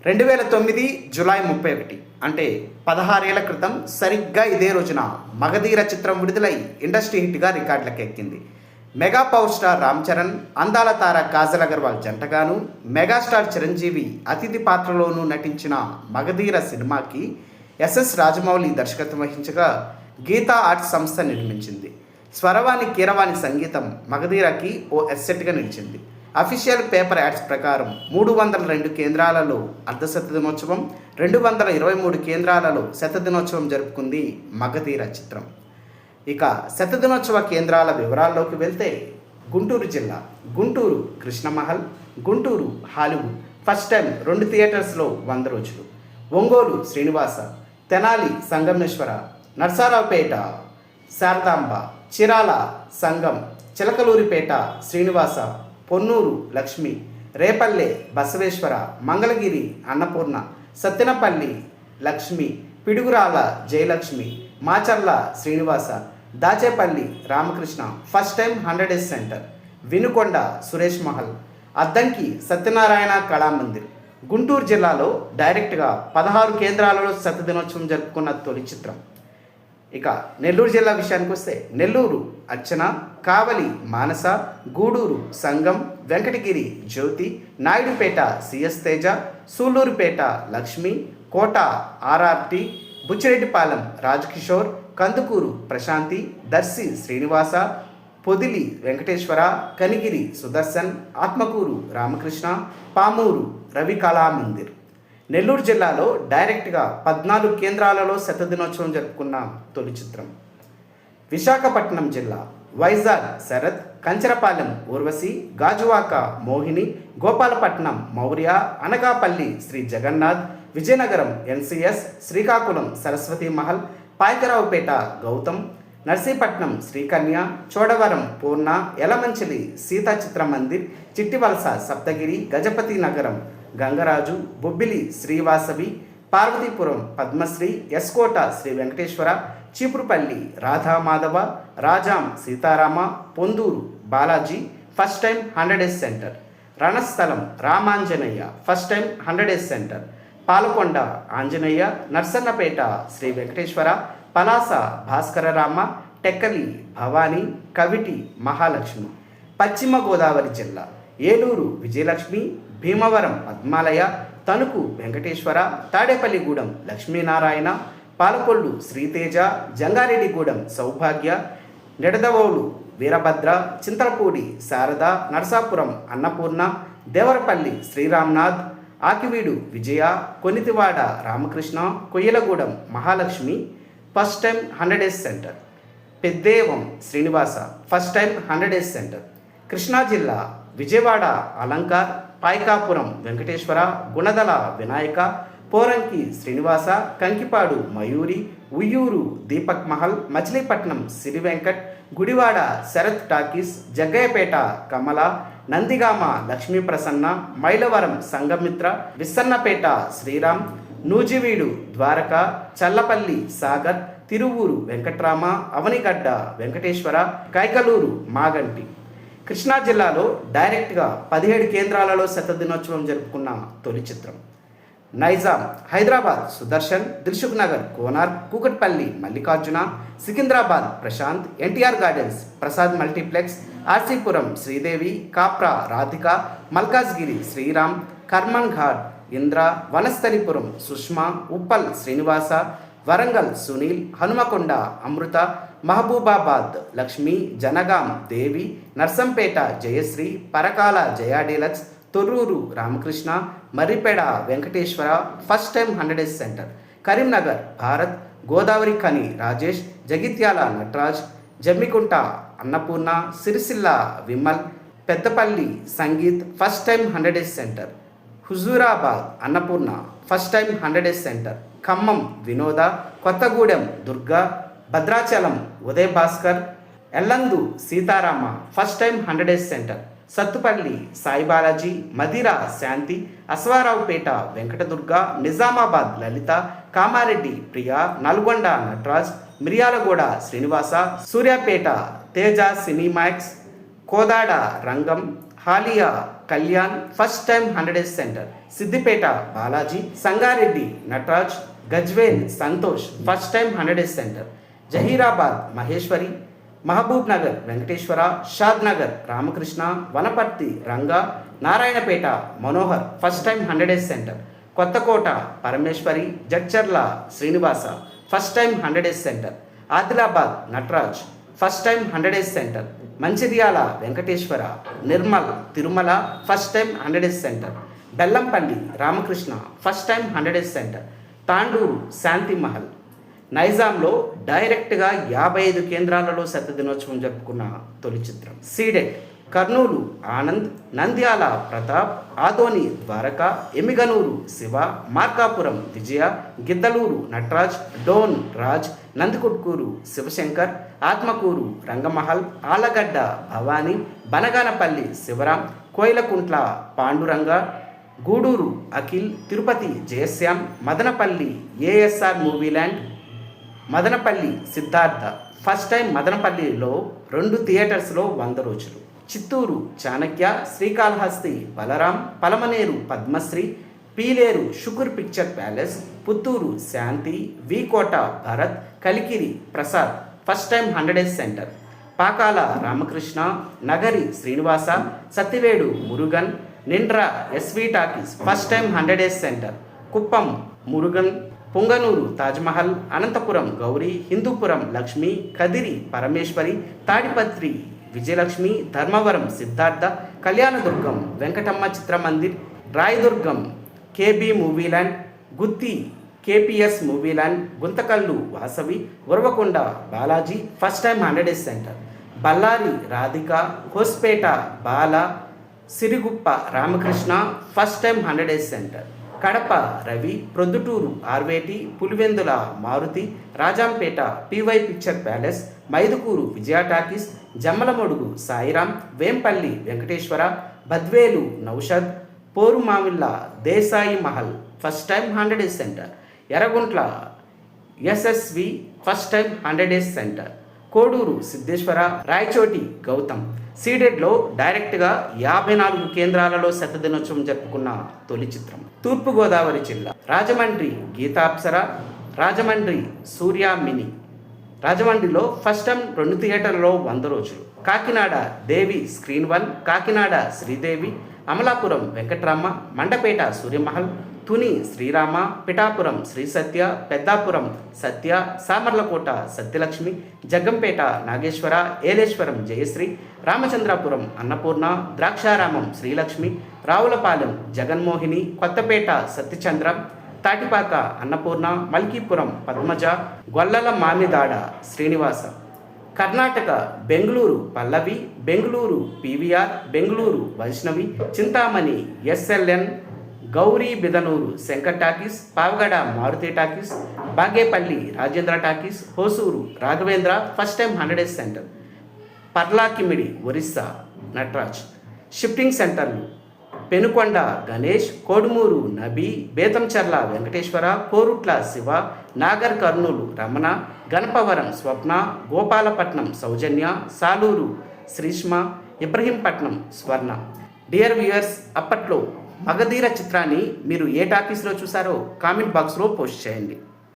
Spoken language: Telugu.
2009 జూలై 31 అంటే 16 ఏళ్ల క్రితం సరిగ్గా ఇదే రోజున మగధీర చిత్రం విడుదలై ఇండస్ట్రీ హిట్గా రికార్డులకు ఎక్కింది. Mega power star Ram Charan, అందాల తార కాజల్ అగర్వాల్ జంటగాను, మెగాస్టార్ చిరంజీవి అతిథి పాత్రలోనూ నటించిన మగధీర సినిమాకి ఎస్ఎస్ రాజమౌళి దర్శకత్వం వహించగా గీతా ఆర్ట్స్ సంస్థ నిర్మించింది. స్వరవాణి కీరవాణి సంగీతం మగధీరకి ఓ ఎస్సెట్గా నిలిచింది. అఫీషియల్ పేపర్ యాడ్స్ ప్రకారం 302 కేంద్రాలలో అర్ధశతదినోత్సవం, 223 కేంద్రాలలో శతదినోత్సవం జరుపుకుంది మగధీర చిత్రం. ఇక శతదినోత్సవ కేంద్రాల వివరాల్లోకి వెళ్తే గుంటూరు జిల్లా Guntur Krishnamahal, Guntur Hollywood first time 2 థియేటర్స్లో 100 రోజులు, Ongole Srinivasa, Tenali Sangameswara, Narasaraopet Saradamba, Chirala Sangam, Chilakaluripet Srinivasa, Ponnur Lakshmi, Repalle Basaveswara, Mangalagiri Annapurna, Sattenapalli Lakshmi, Piduguralla Jayalakshmi, Macherla Srinivasa, Dachepalli Ramakrishna first time 100 days centre, Vinukonda Suresh Mahal, Addanki Satyanarayana Kalamandir. Guntur జిల్లాలో డైరెక్ట్గా 16 కేంద్రాలలో శతదినోత్సవం జరుపుకున్న తొలి చిత్రం. ఇక నెల్లూరు జిల్లా విషయానికి వస్తే నెల్లూరు అర్చన, కావలి మానస, గూడూరు సంగం, వెంకటగిరి జ్యోతి, నాయుడుపేట సిఎస్ తేజ, సూళ్లూరుపేట లక్ష్మి, కోట ఆర్ఆర్టి, బుచ్చిరెడ్డిపాలెం రాజకిషోర్, కందుకూరు ప్రశాంతి, దర్శి శ్రీనివాస, పొదిలి వెంకటేశ్వర, కనిగిరి సుదర్శన్, ఆత్మకూరు రామకృష్ణ, పామూరు రవి కళామందిర్. నెల్లూరు జిల్లాలో డైరెక్ట్గా 14 కేంద్రాలలో శతదినోత్సవం జరుపుకున్న తొలి చిత్రం. విశాఖపట్నం జిల్లా వైజాగ్ శరత్, కంచరపాలెం ఊర్వశి, గాజువాక మోహిని, గోపాలపట్నం మౌర్య, అనకాపల్లి శ్రీ జగన్నాథ్, విజయనగరం ఎన్సిఎస్, శ్రీకాకుళం సరస్వతి మహల్, పాయకరావుపేట గౌతమ్, నర్సీపట్నం శ్రీకన్య, చోడవరం పూర్ణ, యలమంచిలి సీతా చిత్ర మందిర్, చిట్టివలస సప్తగిరి, గజపతి నగరం Gangaraju, Bobbili Sri Vasavi, Parvathipuram Padmashri, S. Kota Shri Venkateswara, Cheepurupalli Radha Madhava, Rajam Sitarama, Ponduru Balaji first time 100 days centre, Ranasthalam Ramanjaneya first time 100 days centre, Palakonda Anjaneya, Narasannapeta Shri Venkateswara, Palasa భాస్కరరామ, Tekkali Bhavani, Kaviti Mahalakshmi. పశ్చిమ గోదావరి జిల్లా Eluru Vijayalakshmi, Bhimavaram Padmalaya, Tanuku Venkateswara, Tadepalligudem Lakshminarayana, Palakollu Sriteja, Jangareddygudem Saubhagya, Nidadavolu Veerabhadra, Chintalapudi Sarada, Narasapuram Annapurna, Devarapalli Sriramnath, Akividu Vijaya, Konithiwada Ramakrishna, Koyyalagudem Mahalakshmi first time 100 days centre, Peddevam Srinivasa first time 100 days centre. Krishna జిల్లా విజయవాడ అలంకార్, పాయకాపురం వెంకటేశ్వర, గుణదల వినాయక, పోరంకి శ్రీనివాస, కంకిపాడు మయూరి, ఉయ్యూరు దీపక్ మహల్, మచిలీపట్నం సిరి వెంకట్, గుడివాడ శరత్ టాకీస్, జగ్గయ్యపేట కమల, నందిగామ లక్ష్మీ ప్రసన్న, మైలవరం సంగమిత్ర, విస్సన్నపేట శ్రీరామ్, నూజివీడు ద్వారక, చల్లపల్లి సాగర్, తిరువూరు వెంకట్రామ, అవనిగడ్డ వెంకటేశ్వర, కైకలూరు మాగంటి. కృష్ణా జిల్లాలో డైరెక్ట్గా 17 కేంద్రాలలో శతదినోత్సవం జరుపుకున్న తొలి చిత్రం. Nizam Hyderabad Sudarshan, Dilsukh Nagar Konark, Kukatpally Mallikarjuna, Secunderabad Prashanth, NTR gardens Prasad multiplex, RC Puram Sridevi, Kapra Radhika, Malkajgiri Sriram, Karman Ghat Indra, Vanasthalipuram Sushma, Uppal Srinivasa, Warangal Sunil, Hanamkonda Amrutha, Mahabubabad Lakshmi, Jangaon Devi, Narsampet Jayasri, Parakala Jaya deluxe, Thorrur Ramakrishna, Maripeda Venkateswara first time 100 days centre, Karimnagar Bharat, Godavari Khani Rajesh, Jagtial Nataraj, Jammikunta Annapurna, Sircilla Vimal, Peddapalli Sangeet first time 100 days centre, Huzurabad Annapurna first time 100 days centre, Khammam Vinoda, Kothagudem Durga, Bhadrachalam Uday Bhaskar, Yellandu Seetharama first time 100 days centre, Sathupalli Saibalaji, Madhira Shanti, Aswaraopeta Venkatadurga, Nizamabad Lalitha, Kamareddy Priya, Nalgonda Nataraj, Miryalaguda Srinivasa, Suryapet Teja Cinemax, Kodad Rangam, Haliya Kalyan first time 100 days centre, Siddipet Balaji, Sangareddy Nataraj, Gajwel Santosh first time 100 days centre, Zaheerabad Maheswari, Mahabub Nagar Venkateswara, Shad Nagar Ramakrishna, Wanaparthy Ranga, Narayanpet Manohar first time 100 days centre, Kothakota Parameswari, Jadcherla Srinivasa first time 100 days centre, Adilabad Nataraj first time 100 days centre, Mancherial Venkateswara, Nirmal Tirumala first time 100 days centre, Bellampalli Ramakrishna first time 100 days centre, Tandur Shanti Mahal, నైజాంలో డైరెక్ట్గా 55 కేంద్రాలలో శత దినోత్సవం జరుపుకున్న తొలి చిత్రం. Ceded Kurnool Anand, Nandyal Pratap, Adoni Dwaraka, Emmiganur Siva, Markapuram Vijaya, Giddalur Nataraj, Dhone Raj, Nandikotkur Sivasankar, Atmakur Rangamahal, Allagadda Bhavani, Banaganapalli Sivaram, Koilakuntla Panduranga, Gudur Akhil, Tirupati Jayashyam, Madanapalle ASR Movieland, Madanapalle Siddhartha first time మదనపల్లిలో 2 థియేటర్స్లో 100 రోజులు, Chittoor Chanakya, Srikalahasti Balaram, Palamaner Padmasri, Pileru sugar picture palace, Puttur Shanti, V Kota Bharat, Kalikiri Prasad first time 100 days centre, Pakala Ramakrishna, Nagari Srinivasa, Satyavedu Murugan, Nindra SV talkies first time 100 days centre, Kuppam Murugan, Punganur Taj Mahal, Anantapur Gowri, Hindupur Lakshmi, Kadiri Parameswari, Tadipatri Vijayalakshmi, Dharmavaram Siddhartha, Kalyandurg Venkatamma Chitramandir, Rayadurg KB Movieland, Gooty KPS Movieland, Guntakal Vasavi, Uravakonda Balaji first time 100 days centre, Bellary Radhika, Hospet Bala, Siruguppa Ramakrishna first time 100 days centre, Kadapa Ravi, Proddatur Arveti, Pulivendula Maruthi, Rajampet PY picture palace, Mydukur Vijaya talkies, Jammalamadugu Sairam, Vempalli Venkateswara, Badvel Naushad, Porumamilla Desai Mahal first time 100 days centre, Yerraguntla SSV first time 100 days centre, Koduru Siddeswara, Rayachoti Gautam. సీడెడ్లో డైరెక్ట్గా 54 కేంద్రాలలో శత దినోత్సవం జరుపుకున్న తొలి చిత్రం. తూర్పుగోదావరి జిల్లా రాజమండ్రి గీతాప్సర, రాజమండ్రి సూర్య మినీ, రాజమండ్రిలో ఫస్ట్ టైం 2 థియేటర్లలో 100 రోజులు, Kakinada Devi screen 1, Kakinada Sridevi, Amalapuram Venkatrama, Mandapeta Suryamahal, Tuni Srirama, Pithapuram Sri Satya, Peddapuram Satya, Samalkot Satyalakshmi, Jaggampeta Nageswara, Yeleswaram Jayasri, Ramachandrapuram Annapurna, Draksharamam Srilakshmi, Ravulapalem Jaganmohini, Kothapeta Satyachandra, Tatipaka Annapurna, Malkipuram Padmaja, Gollala Mamidada Srinivasa. Karnataka Bengaluru Pallavi, Bengaluru PVR, Bengaluru Vaishnavi, Chintamani SLN, Gowri Bidanur Shankar talkies, Pavagada Maruthi talkies, Bagepalli Rajendra talkies, Hosur Raghavendra first time 100 days centre, Paralakhemundi Orissa Nataraj. Shifting సెంటర్లు పెనుకొండ గణేష్, కోడుమూరు నబీ, బేతంచర్ల వెంకటేశ్వర, కోరుట్ల శివ, నాగర్ కర్నూలు రమణ, గణపవరం స్వప్న, గోపాలపట్నం సౌజన్య, సాలూరు శ్రీష్మ, ఇబ్రహీంపట్నం స్వర్ణ. డియర్ వ్యూయర్స్, అప్పట్లో మగధీర చిత్రాన్ని మీరు ఏ టాకీస్లో చూసారో కామెంట్ బాక్స్లో పోస్ట్ చేయండి.